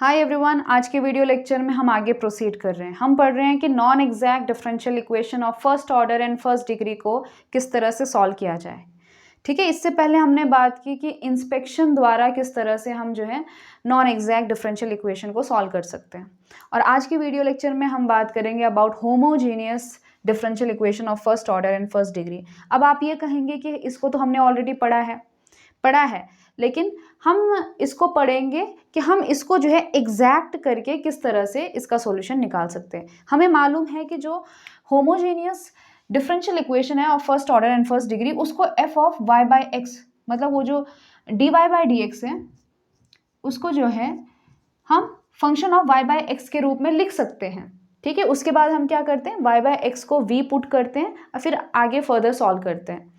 Hi everyone, आज के video lecture में हम आगे प्रोसीड कर रहे हैं। हम पढ़ रहे हैं कि non exact differential equation of first order and first degree को किस तरह से सॉल्व किया जाए। ठीक है, इससे पहले हमने बात की कि इंस्पेक्शन द्वारा किस तरह से हम जो है नॉन एग्जैक्ट डिफरेंशियल इक्वेशन को सॉल्व कर सकते हैं। और आज की वीडियो लेक्चर में हम बात करेंगे about homogeneous differential equation of first order and first degree. अब आप ये कहेंगे कि इसको तो हमने ऑलरेडी पढ़ा है, लेकिन हम इसको पढ़ेंगे कि हम इसको जो है एग्जैक्ट करके किस तरह से इसका सॉल्यूशन निकाल सकते हैं। हमें मालूम है कि जो होमोजेनियस डिफरेंशियल इक्वेशन है of first order and first degree, उसको f of y by x, मतलब वो जो d y by d x है, उसको जो है हम function of y by x के रूप में लिख सकते हैं। ठीक है, उसके बाद हम क्या करते हैं, वाई बाई एक्स को वी पुट करते हैं और फिर आगे फर्दर सॉल्व करते हैं।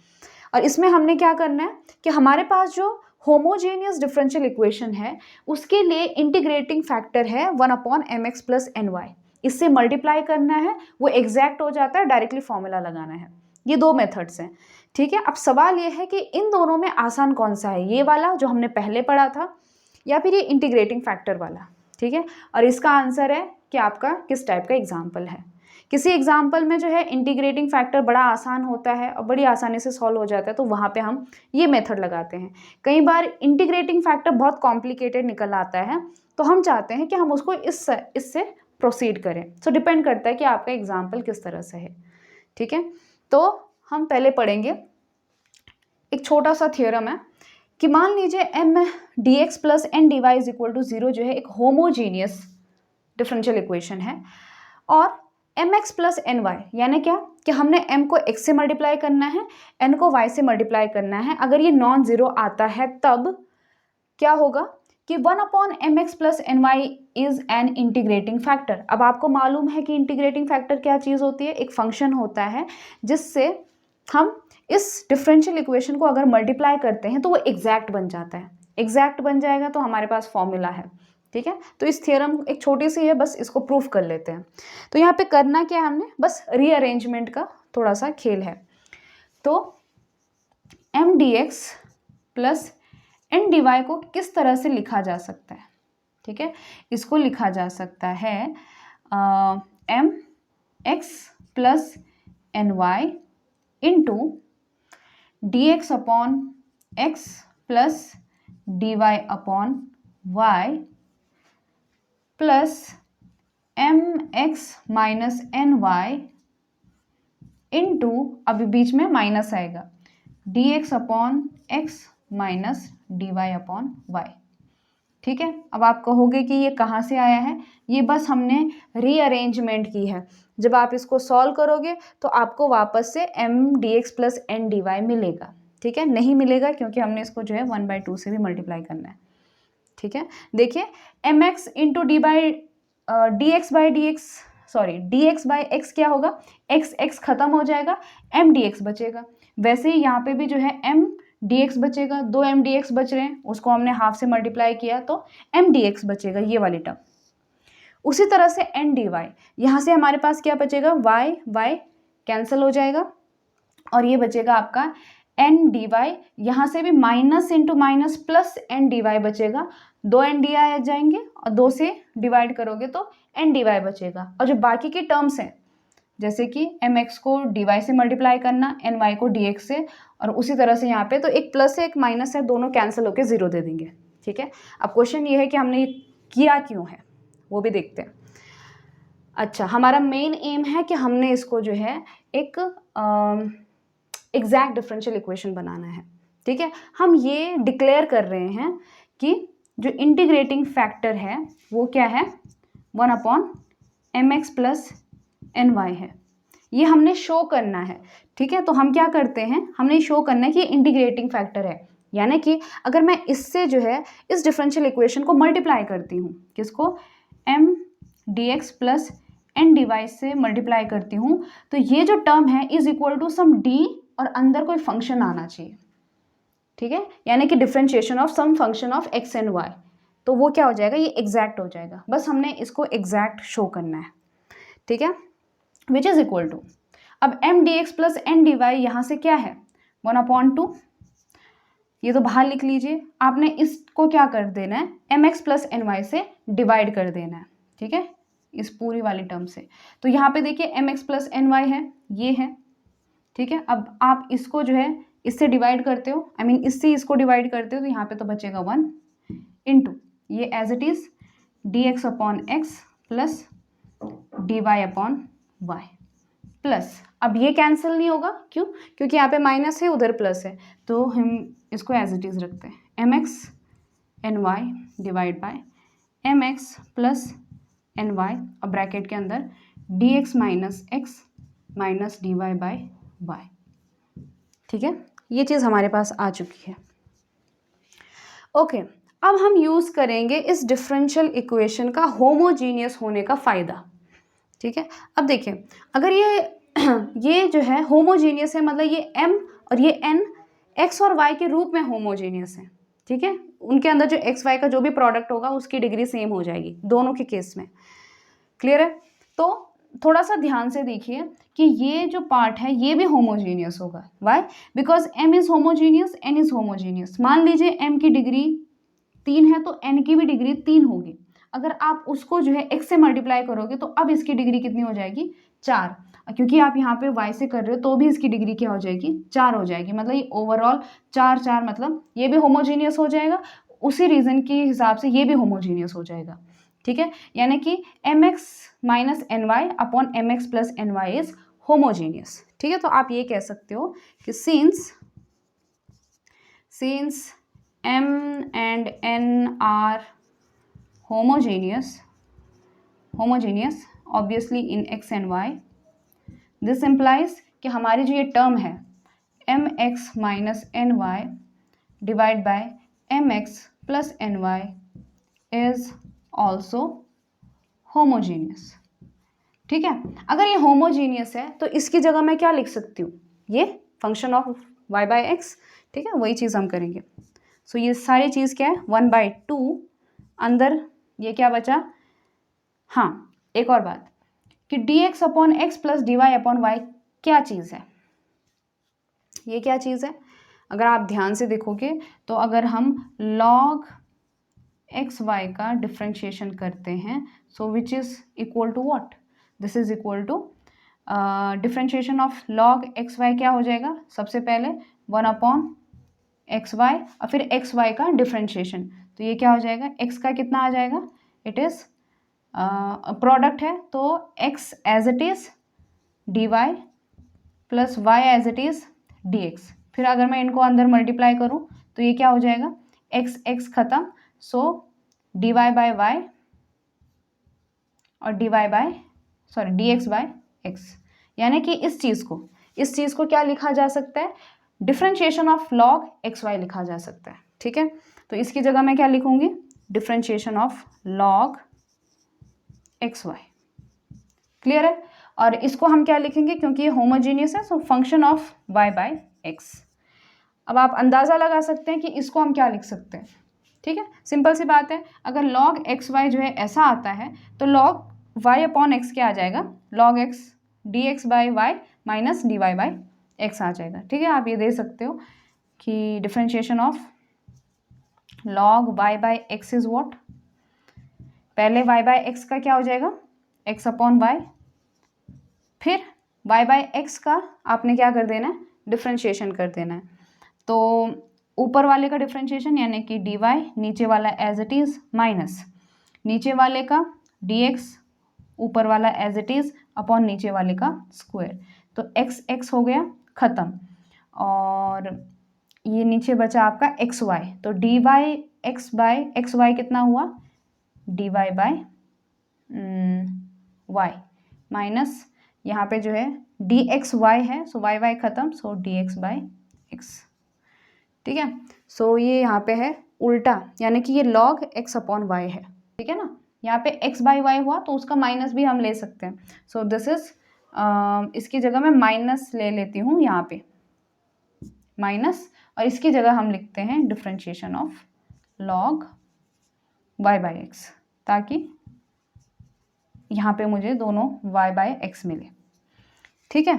और इसमें हमने क्या करना है कि हमारे पास जो होमोजेनियस डिफरेंशियल इक्वेशन है उसके लिए इंटीग्रेटिंग फैक्टर है 1/mx प्लस ny। इससे मल्टीप्लाई करना है, वो एग्जैक्ट हो जाता है, डायरेक्टली फॉर्मूला लगाना है। ये दो मेथड्स हैं। ठीक है, अब सवाल ये है कि इन दोनों में आसान कौन सा है, ये वाला जो हमने पहले पढ़ा था या फिर ये इंटीग्रेटिंग फैक्टर वाला। ठीक है, और इसका आंसर है कि आपका किस टाइप का एग्जाम्पल है। किसी एग्जाम्पल में जो है इंटीग्रेटिंग फैक्टर बड़ा आसान होता है और बड़ी आसानी से सॉल्व हो जाता है, तो वहाँ पे हम ये मेथड लगाते हैं। कई बार इंटीग्रेटिंग फैक्टर बहुत कॉम्प्लिकेटेड निकल आता है, तो हम चाहते हैं कि हम उसको इससे प्रोसीड करें। सो डिपेंड करता है कि आपका एग्जाम्पल किस तरह से है। ठीक है, तो हम पहले पढ़ेंगे एक छोटा सा थियोरम है कि मान लीजिए m d x plus n d y is equal to 0 जो है एक होमोजीनियस डिफरेंशियल इक्वेशन है, और m x plus n y यानी क्या कि हमने m को x से मल्टीप्लाई करना है, n को y से मल्टीप्लाई करना है। अगर ये नॉन ज़ीरो आता है तब क्या होगा कि 1/mx plus n y is an integrating factor. अब आपको मालूम है कि इंटीग्रेटिंग फैक्टर क्या चीज़ होती है, एक फंक्शन होता है जिससे हम इस डिफरेंशियल इक्वेशन को अगर मल्टीप्लाई करते हैं तो वो एग्जैक्ट बन जाता है। एग्जैक्ट बन जाएगा तो हमारे पास फॉर्मूला है। ठीक है, तो इस थ्योरम एक छोटी सी है, बस इसको प्रूफ कर लेते हैं। तो यहाँ पे करना क्या है, हमने बस रीअरेंजमेंट का थोड़ा सा खेल है। तो m d x plus n d y को किस तरह से लिखा जा सकता है। ठीक है, इसको लिखा जा सकता है m x plus n y into d x upon x plus d y upon y plus m x minus n y into, अभी बीच में माइनस आएगा, d x upon x minus d y upon y. ठीक है, अब आप कहोगे कि ये कहाँ से आया है, ये बस हमने रीअरेंजमेंट की है। जब आप इसको सॉल्व करोगे तो आपको वापस से m d x plus n d y मिलेगा। ठीक है, नहीं मिलेगा क्योंकि हमने इसको जो है 1/2 से भी मल्टीप्लाई करना है। ठीक है, देखिए m x into d x by d x, sorry d x by x क्या होगा, एक्स एक्स खत्म हो जाएगा, एम डी एक्स बचेगा। वैसे ही यहाँ पे भी जो है एम डी एक्स बचेगा, दो एम डी एक्स बच रहे हैं, उसको हमने हाफ से मल्टीप्लाई किया तो एम डी एक्स बचेगा, ये वाली टर्म। उसी तरह से एन डी वाई, यहाँ से हमारे पास क्या बचेगा, वाई वाई कैंसिल हो जाएगा और ये बचेगा आपका एन डी वाई। यहाँ से भी minus into minus plus n d y बचेगा, दो एन डी आई आ जाएंगे और दो से डिवाइड करोगे तो एन डी वाई बचेगा। और जो बाकी की टर्म्स हैं जैसे कि एम एक्स को डी वाई से मल्टीप्लाई करना, एन वाई को डी एक्स से, और उसी तरह से यहाँ पे तो एक प्लस है एक माइनस है, दोनों कैंसिल होकर 0 दे देंगे। ठीक है, अब क्वेश्चन ये है कि हमने ये किया क्यों है वो भी देखते हैं। अच्छा, हमारा मेन एम है कि हमने इसको जो है एक एग्जैक्ट डिफरेंशियल इक्वेशन बनाना है। ठीक है, हम ये डिक्लेयर कर रहे हैं कि जो इंटीग्रेटिंग फैक्टर है वो क्या है, 1/mx प्लस एन वाई है। ये हमने शो करना है। ठीक है, तो हम क्या करते हैं, हमने शो करना है कि ये इंटीग्रेटिंग फैक्टर है, यानी कि अगर मैं इससे जो है इस डिफरेंशियल इक्वेशन को मल्टीप्लाई करती हूँ, किसको, m d x plus n d y से मल्टीप्लाई करती हूँ, तो ये जो टर्म है is equal to some d और अंदर कोई फंक्शन आना चाहिए। ठीक है, यानी कि differentiation of some function of x and y, तो वो क्या हो जाएगा, ये एग्जैक्ट हो जाएगा। बस हमने इसको एग्जैक्ट शो करना है। ठीक है, विच इज इक्वल टू, अब m d x plus n d y यहाँ से क्या है, 1/2 ये तो बाहर लिख लीजिए, आपने इसको क्या कर देना है, mx प्लस एन से डिवाइड कर देना है, ठीक है, इस पूरी वाली टर्म से। तो यहाँ पे देखिए mx प्लस एन है, ये है, ठीक है। अब आप इसको जो है इससे डिवाइड करते हो, आई मीन इससे इसको डिवाइड करते हो, तो यहाँ पे तो बचेगा 1 इंटू ये as it is dx upon x plus dy upon y plus, अब ये कैंसिल नहीं होगा, क्यों, क्योंकि यहाँ पे माइनस है, उधर प्लस है, तो हम इसको एज इट इज रखते हैं, mx n y divide by mx plus n y, और ब्रैकेट के अंदर dx minus x minus dy by y, ठीक है, ये चीज़ हमारे पास आ चुकी है। ओके, अब हम यूज़ करेंगे इस डिफरेंशियल इक्वेशन का होमोजीनियस होने का फ़ायदा, ठीक है। अब देखिए, अगर ये जो है होमोजीनियस है, मतलब ये m और ये n x और y के रूप में होमोजीनियस है, ठीक है, उनके अंदर जो x y का जो भी प्रोडक्ट होगा उसकी डिग्री सेम हो जाएगी दोनों के केस में, क्लियर है। तो थोड़ा सा ध्यान से देखिए कि ये जो पार्ट है ये भी होमोजीनियस होगा, why, because m is homogeneous, n is homogeneous. मान लीजिए m की डिग्री 3 है तो n की भी डिग्री 3 होगी, अगर आप उसको जो है x से मल्टीप्लाई करोगे तो अब इसकी डिग्री कितनी हो जाएगी, 4, क्योंकि आप यहाँ पे y से कर रहे हो तो भी इसकी डिग्री क्या हो जाएगी, 4 हो जाएगी, मतलब ये ओवरऑल 4 मतलब ये भी होमोजीनियस हो जाएगा, उसी रीजन के हिसाब से ये भी होमोजीनियस हो जाएगा, ठीक है। यानी कि mx minus n y upon m x plus n y is homogeneous, ठीक है। तो आप ये कह सकते हो कि since m and n are homogeneous obviously in x and y, this implies कि हमारी जो ये टर्म है mx minus n y divide by mx plus n y is also homogeneous, ठीक है। अगर ये होमोजीनियस है तो इसकी जगह मैं क्या लिख सकती हूँ, ये function of y by x, ठीक है, वही चीज़ हम करेंगे। सो ये सारी चीज़ क्या है, 1/2 अंदर ये क्या बचा, हाँ एक और बात कि dx upon x plus dy upon y क्या चीज़ है, ये क्या चीज़ है, अगर आप ध्यान से देखोगे तो अगर हम log एक्स वाई का डिफ्रेंशिएशन करते हैं, so which is equal to what, this is equal to differentiation of log x y क्या हो जाएगा, सबसे पहले 1 अपॉन एक्स वाई और फिर एक्स वाई का डिफ्रेंशिएशन, तो ये क्या हो जाएगा, x का कितना आ जाएगा, इट इज़ प्रोडक्ट है तो x as it is dy plus y as it is dx, फिर अगर मैं इनको अंदर मल्टीप्लाई करूँ तो ये क्या हो जाएगा, x ख़त्म, सो dy बाय y और dx बाय x, यानी कि इस चीज़ को क्या लिखा जा सकता है, differentiation of log x y लिखा जा सकता है, ठीक है। तो इसकी जगह मैं क्या लिखूंगी, differentiation of log x y, clear है। और इसको हम क्या लिखेंगे, क्योंकि ये होमोजीनियस है, so function of y by x. अब आप अंदाज़ा लगा सकते हैं कि इसको हम क्या लिख सकते हैं, ठीक है, सिंपल सी बात है, अगर log एक्स वाई जो है ऐसा आता है तो log y अपॉन एक्स क्या आ जाएगा, log x dx by y minus dy by x आ जाएगा, ठीक है। आप ये दे सकते हो कि differentiation of log y by x is what, पहले y बाय एक्स का क्या हो जाएगा, x अपॉन वाई, फिर y बाय एक्स का आपने क्या कर देना है, डिफ्रेंशिएशन कर देना है, तो ऊपर वाले का डिफ्रेंशिएशन यानी कि dy, नीचे वाला एज इट इज़ माइनस नीचे वाले का dx, ऊपर वाला एज इट इज़ अपॉन नीचे वाले का स्क्वायर, तो x हो गया ख़त्म, और ये नीचे बचा आपका एक्स वाई, तो dy x by x y कितना हुआ, dy बाय y माइनस यहाँ पे जो है dxy है, सो y ख़त्म, सो dx बाय x, ठीक है। सो ये यहाँ पे है उल्टा, यानी कि ये log x अपॉन y है, ठीक है ना, यहाँ पे x बाई वाई हुआ तो उसका माइनस भी हम ले सकते हैं, सो दिस इज इसकी जगह मैं माइनस ले लेती हूँ यहाँ पे माइनस, और इसकी जगह हम लिखते हैं differentiation of log y by x, ताकि यहाँ पे मुझे दोनों y बाई एक्स मिले, ठीक है।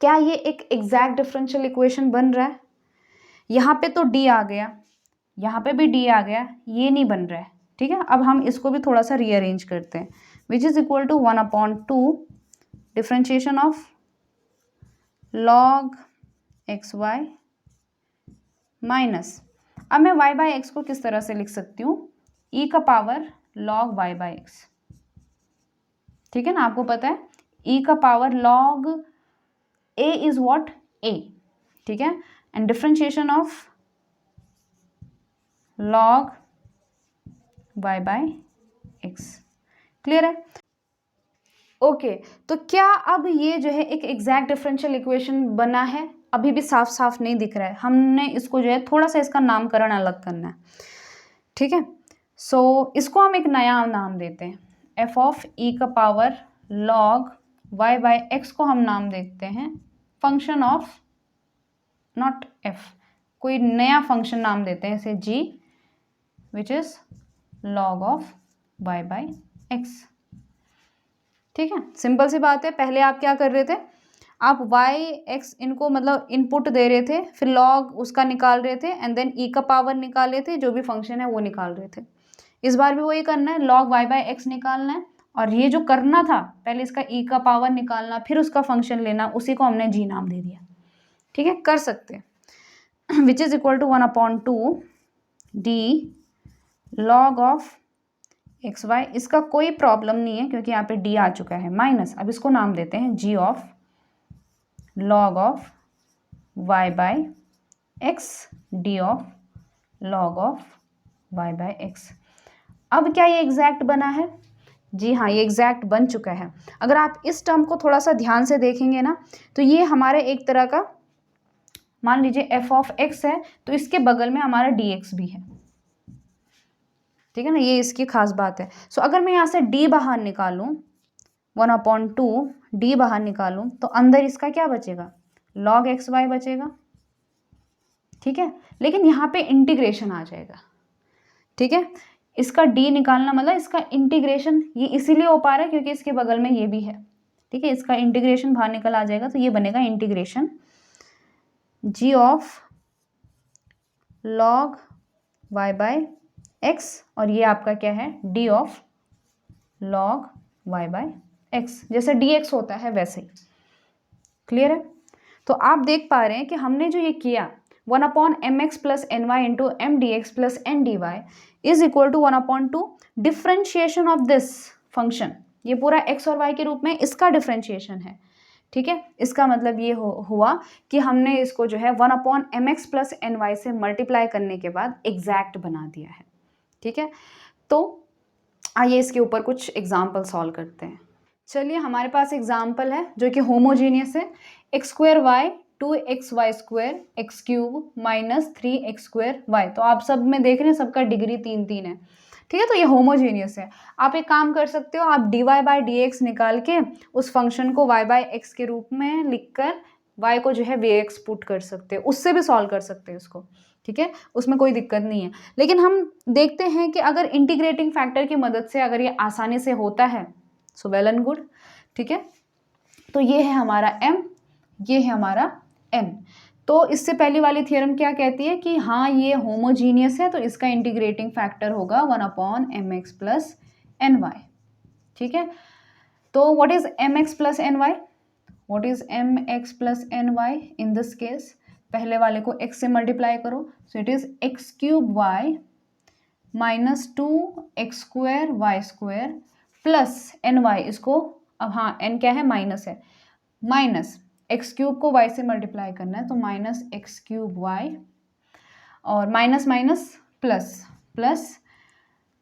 क्या ये एक एग्जैक्ट डिफरेंशियल इक्वेशन बन रहा है, यहाँ पे तो डी आ गया, यहाँ पे भी डी आ गया, ये नहीं बन रहा है, ठीक है। अब हम इसको भी थोड़ा सा रीअरेंज करते हैं, which is equal to 1/2 differentiation of log x y minus, अब मैं y बाई एक्स को किस तरह से लिख सकती हूँ, e का power log y by x, ठीक है ना। आपको पता है e का power log a is what a, ठीक है, and differentiation of log y by x, clear है। ओके तो क्या अब ये जो है एक एग्जैक्ट डिफरेंशियल इक्वेशन बना है, अभी भी साफ साफ नहीं दिख रहा है, हमने इसको जो है थोड़ा सा इसका नामकरण अलग करना है, ठीक है। सो इसको हम एक नया नाम देते हैं, एफ ऑफ ई का power log y by x को हम नाम देते हैं फंक्शन ऑफ, नॉट एफ, कोई नया फंक्शन नाम देते हैं इसे g, which is log of y by x, ठीक है। सिंपल सी बात है, पहले आप क्या कर रहे थे, आप वाई एक्स इनको मतलब इनपुट दे रहे थे, फिर लॉग उसका निकाल रहे थे, एंड देन ई का पावर निकाल रहे थे, जो भी फंक्शन है वो निकाल रहे थे। इस बार भी वही करना है, लॉग वाई बाई एक्स निकालना है, और ये जो करना था पहले इसका ई का पावर निकालना, फिर उसका फंक्शन लेना, उसी को हमने जी नाम दे दिया, ठीक है, कर सकते हैं। Which is equal to 1/2 d log of x y, इसका कोई प्रॉब्लम नहीं है क्योंकि यहाँ पे डी आ चुका है, माइनस, अब इसको नाम देते हैं g of log of y by x d of log of y by x. अब क्या ये एग्जैक्ट बना है, जी हाँ ये एग्जैक्ट बन चुका है। अगर आप इस टर्म को थोड़ा सा ध्यान से देखेंगे ना, तो ये हमारे एक तरह का, मान लीजिए एफ ऑफ एक्स है तो इसके बगल में हमारा डी एक्स भी है, ठीक है ना, ये इसकी खास बात है। सो अगर मैं यहाँ से d बाहर निकालूं, 1/2 d बाहर निकालूं, तो अंदर इसका क्या बचेगा, log एक्स वाई बचेगा, ठीक है। लेकिन यहाँ पे इंटीग्रेशन आ जाएगा, ठीक है, इसका d निकालना मतलब इसका इंटीग्रेशन, ये इसीलिए हो पा रहा है क्योंकि इसके बगल में ये भी है, ठीक है, इसका इंटीग्रेशन बाहर निकल आ जाएगा, तो ये बनेगा integration g of log y by x, और ये आपका क्या है d of log y by x, जैसे dx होता है वैसे ही, क्लियर है। तो आप देख पा रहे हैं कि हमने जो ये किया 1/mx plus n y into m d x plus n d y is equal to 1/2 differentiation of this function, ये पूरा x और y के रूप में इसका डिफ्रेंशिएशन है, ठीक है। इसका मतलब ये हुआ कि हमने इसको जो है 1/mx प्लस एन वाई से मल्टीप्लाई करने के बाद एग्जैक्ट बना दिया है, ठीक है। तो आइए इसके ऊपर कुछ एग्जाम्पल सॉल्व करते हैं। चलिए हमारे पास एग्जाम्पल है जो कि होमोजीनियस है, x square y 2xy square x cube minus 3x square y, तो आप सब में देख रहे हैं सबका डिग्री 3 है, ठीक है, तो ये होमोजीनियस है। आप एक काम कर सकते हो, आप dy बाई डी एक्स निकाल के उस फंक्शन को y बाई एक्स के रूप में लिखकर y को जो है vx पुट कर सकते हो, उससे भी सॉल्व कर सकते हैं उसको, ठीक है, उसमें कोई दिक्कत नहीं है। लेकिन हम देखते हैं कि अगर इंटीग्रेटिंग फैक्टर की मदद से अगर ये आसानी से होता है, सो वेल एंड गुड, ठीक है। तो ये है हमारा m, ये है हमारा n। तो इससे पहली वाली थियरम क्या कहती है कि हाँ ये होमोजीनियस है, तो इसका इंटीग्रेटिंग फैक्टर होगा 1/mx प्लस एन वाई, ठीक है। तो what is mx plus n y, what is mx plus n y in this case, पहले वाले को x से मल्टीप्लाई करो, so it is x cube y minus 2x square y square plus n y, इसको अब हाँ n क्या है माइनस है, माइनस एक्स क्यूब को y से मल्टीप्लाई करना है, तो माइनस एक्स क्यूब वाई और minus minus plus plus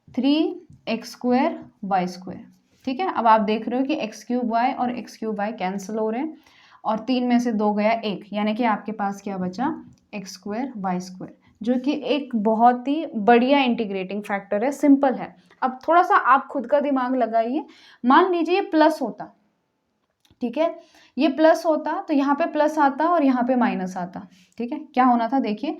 3x square y square, ठीक है। अब आप देख रहे हो कि एक्स क्यूब वाई और एक्स क्यूब वाई कैंसिल हो रहे हैं और 3 में से 2 गया 1, यानी कि आपके पास क्या बचा एक्स स्क्वायर वाई स्क्वायर, जो कि एक बहुत ही बढ़िया इंटीग्रेटिंग फैक्टर है, सिंपल है। अब थोड़ा सा आप खुद का दिमाग लगाइए, मान लीजिए ये प्लस होता, ठीक है, ये प्लस होता तो यहाँ पे प्लस आता और यहाँ पे माइनस आता, ठीक है, क्या होना था देखिए,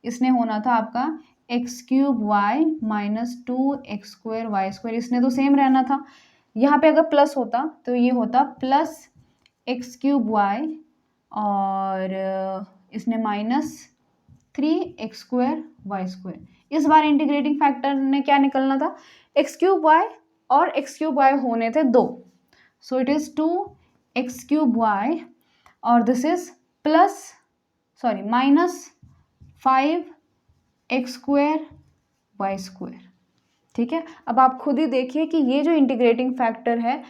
इसने होना था आपका x cube y minus 2x square y square, इसने तो सेम रहना था। यहाँ पे अगर प्लस होता तो ये होता प्लस एक्स क्यूब वाई और इसने माइनस 3x² इस बार इंटीग्रेटिंग फैक्टर ने क्या निकलना था, x³ और x³ होने थे 2, सो इट इज 2x³ और दिस इज -5x²y²। ठीक है, अब आप खुद ही देखिए कि ये जो इंटीग्रेटिंग फैक्टर है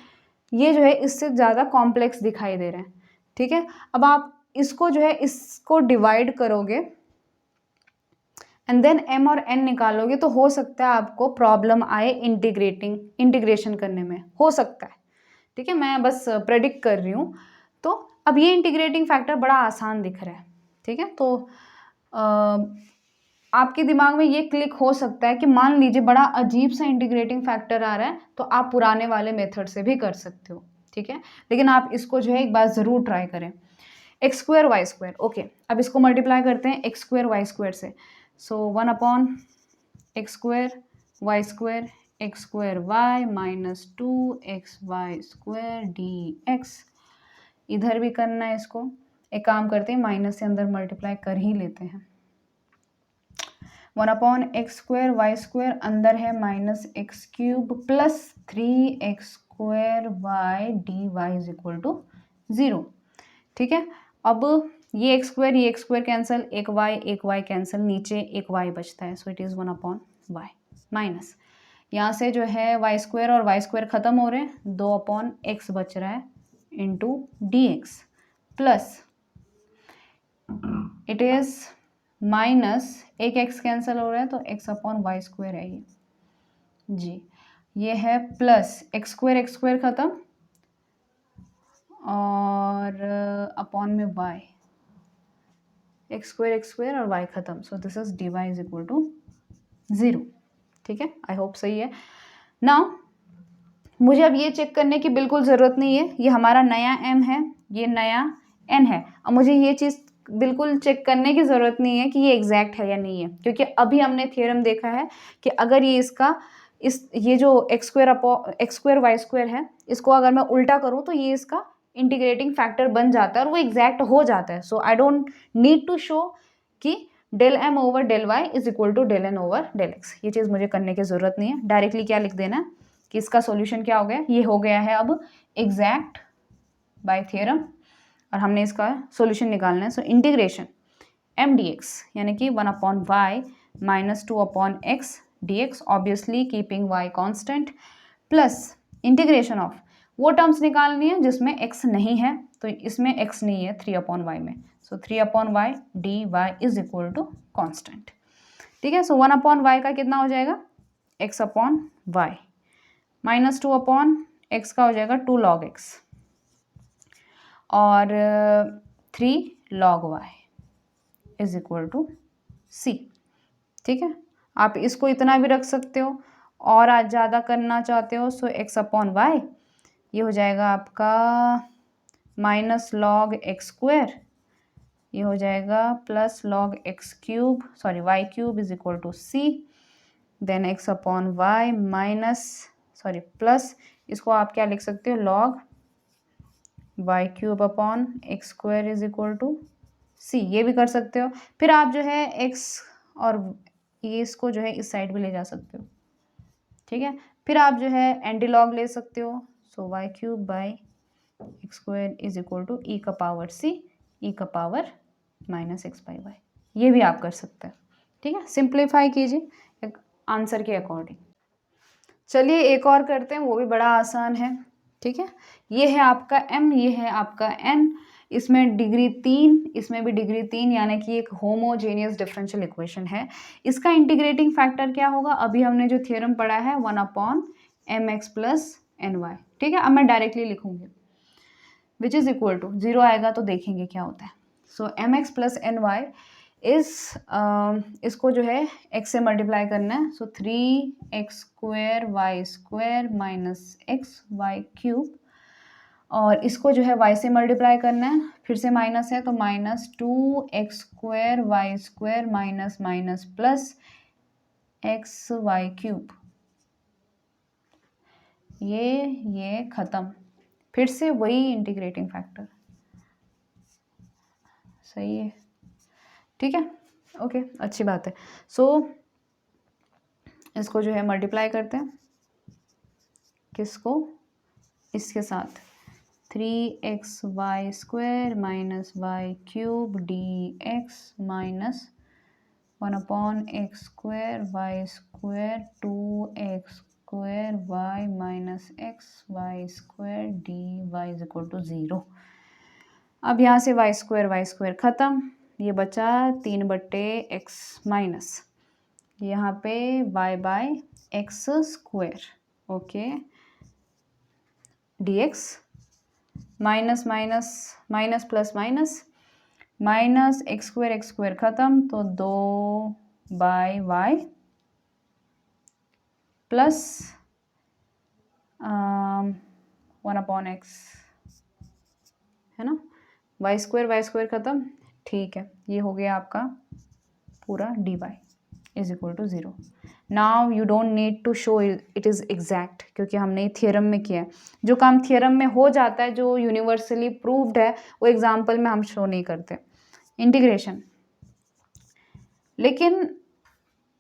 ये जो है इससे ज़्यादा कॉम्प्लेक्स दिखाई दे रहे हैं। ठीक है, अब आप इसको जो है इसको डिवाइड करोगे एंड देन m और n निकालोगे तो हो सकता है आपको प्रॉब्लम आए इंटीग्रेशन करने में, हो सकता है। ठीक है, मैं बस प्रेडिक्ट कर रही हूँ। तो अब ये इंटीग्रेटिंग फैक्टर बड़ा आसान दिख रहा है। ठीक है, तो आपके दिमाग में ये क्लिक हो सकता है कि मान लीजिए बड़ा अजीब सा इंटीग्रेटिंग फैक्टर आ रहा है तो आप पुराने वाले मेथड से भी कर सकते हो। ठीक है, लेकिन आप इसको जो है एक बार ज़रूर ट्राई करें। x²y², ओके, अब इसको मल्टीप्लाई करते हैं x²y² से। सो 1/x² y² x²y -2xy² dx। इधर भी करना है इसको, एक काम करते हैं माइनस से अंदर मल्टीप्लाई कर ही लेते हैं। 1/x² y² अंदर है -x³ प्लस 3x² dy = 0। ठीक है, अब ये x² कैंसिल, एक y कैंसिल, नीचे एक y बचता है, so it is 1/y minus यहाँ से जो है y² और y² ख़त्म हो रहे हैं, 2/x बच रहा है into dx plus it is minus एक x कैंसिल हो रहा है तो x/y² है ये जी, ये है प्लस x² ख़त्म और अपॉन में y, x² और y ख़त्म, सो दिस इज dy = 0। ठीक है, आई होप सही है। नाउ मुझे अब ये चेक करने की बिल्कुल ज़रूरत नहीं है, ये हमारा नया m है, ये नया n है। अब मुझे ये चीज़ बिल्कुल चेक करने की ज़रूरत नहीं है कि ये एग्जैक्ट है या नहीं है, क्योंकि अभी हमने थ्योरम देखा है कि अगर ये इसका ये जो x² y² है इसको अगर मैं उल्टा करूँ तो ये इसका इंटीग्रेटिंग फैक्टर बन जाता है और वो एग्जैक्ट हो जाता है। So I don't need to show कि ∂m/∂y = ∂n/∂x, ये चीज़ मुझे करने की ज़रूरत नहीं है। डायरेक्टली क्या लिख देना कि इसका सॉल्यूशन क्या हो गया, ये हो गया है अब एग्जैक्ट बाय थ्योरम और हमने इसका सॉल्यूशन निकालना है। सो इंटीग्रेशन m dx यानी कि 1/y -2/x dx obviously keeping y constant plus integration of वो टर्म्स निकालनी है जिसमें x नहीं है, तो इसमें x नहीं है 3/y में, सो 3/y dy = कांस्टेंट। ठीक है, सो 1/y का कितना हो जाएगा x/y -2/x का हो जाएगा 2 log x और 3 log y = c। ठीक है, आप इसको इतना भी रख सकते हो और आज ज़्यादा करना चाहते हो सो x/y ये हो जाएगा आपका -log x², ये हो जाएगा plus log y³ c, then x/y plus इसको आप क्या लिख सकते हो log y³ x² c, ये भी कर सकते हो। फिर आप जो है x और ये इसको जो है इस साइड भी ले जा सकते हो। ठीक है, फिर आप जो है एंटी लॉग ले सकते हो, सो y³ x² = e⁻c e⁻−x/y, ये भी आप कर सकते हैं। ठीक है, सिंप्लीफाई कीजिए एक आंसर के अकॉर्डिंग। चलिए एक और करते हैं, वो भी बड़ा आसान है। ठीक है, ये है आपका m, ये है आपका n, इसमें डिग्री 3, इसमें भी डिग्री 3 यानी कि एक होमोजेनियस डिफरेंशियल इक्वेशन है। इसका इंटीग्रेटिंग फैक्टर क्या होगा, अभी हमने जो थ्योरम पढ़ा है 1/mx + ny। ठीक है, अब मैं डायरेक्टली लिखूंगी विच इज इक्वल टू 0 आएगा तो देखेंगे क्या होता है। सो mx + ny इस इसको जो है x से मल्टीप्लाई करना है, सो 3x² y² -xy³ और इसको जो है y से मल्टीप्लाई करना है, फिर से माइनस है तो -2x² y² प्लस xy³, ये ख़त्म, फिर से वही इंटीग्रेटिंग फैक्टर, सही है। ठीक है, ओके, अच्छी बात है। सो इसको जो है मल्टीप्लाई करते हैं, किसको, इसके साथ 3xy² minus y cube dx minus 1/x² y² 2x² y minus xy² dy is equal to 0। अब यहाँ से y² ख़त्म, ये बचा 3/x माइनस यहाँ पे y/x², okay, dx minus minus minus plus minus minus x² ख़त्म तो 2/y प्लस 1/x है ना, y² ख़त्म, ठीक है, ये हो गया आपका पूरा dy is equal to 0। Now you don't need to show it is exact, क्योंकि हमने थियरम में किया है। जो काम थियरम में हो जाता है, जो यूनिवर्सली प्रूव्ड है, वो एग्जाम्पल में हम शो नहीं करते। इंटीग्रेशन, लेकिन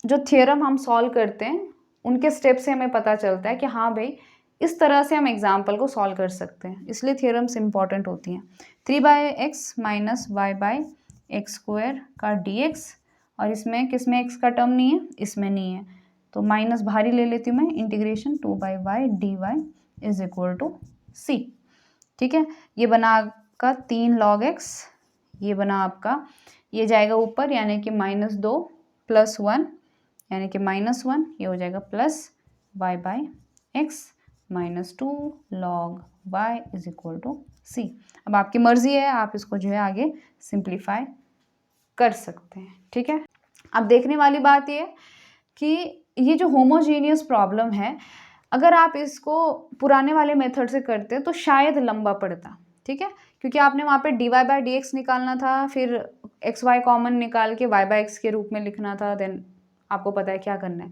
जो थियरम हम सॉल्व करते हैं उनके स्टेप से हमें पता चलता है कि हाँ भाई इस तरह से हम एग्जाम्पल को सॉल्व कर सकते हैं, इसलिए थियरम्स इंपॉर्टेंट होती हैं। 3/x माइनस y/x² का dx, और इसमें किसमें x का टर्म नहीं है, इसमें नहीं है, तो माइनस भारी ले लेती हूँ मैं, integration 2/y dy is equal to c। ठीक है, ये बना आपका 3 log x, ये बना आपका, ये जाएगा ऊपर यानी कि -2 + 1 यानी कि -1, ये हो जाएगा plus y/x -2 log y is equal to c। अब आपकी मर्जी है, आप इसको जो है आगे सिंप्लीफाई कर सकते हैं। ठीक है, अब देखने वाली बात ये कि ये जो होमोजीनियस प्रॉब्लम है, अगर आप इसको पुराने वाले मेथड से करते तो शायद लंबा पड़ता। ठीक है, क्योंकि आपने वहाँ पे dy/dx निकालना था, फिर xy कॉमन निकाल के y/x के रूप में लिखना था, देन आपको पता है क्या करना है।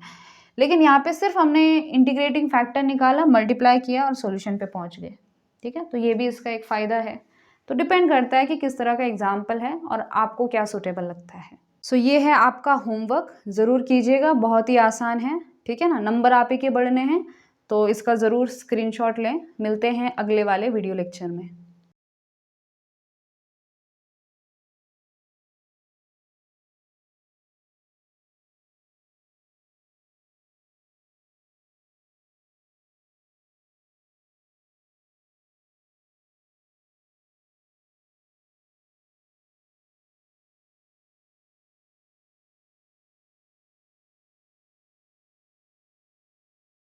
लेकिन यहाँ पे सिर्फ हमने इंटीग्रेटिंग फैक्टर निकाला, मल्टीप्लाई किया और सॉल्यूशन पे पहुँच गए। ठीक है, तो ये भी इसका एक फ़ायदा है। तो डिपेंड करता है कि किस तरह का एग्जाम्पल है और आपको क्या सूटेबल लगता है। सो ये है आपका होमवर्क, ज़रूर कीजिएगा, बहुत ही आसान है। ठीक है ना, नंबर आप ही के बढ़ने हैं, तो इसका ज़रूर स्क्रीनशॉट लें। मिलते हैं अगले वाले वीडियो लेक्चर में।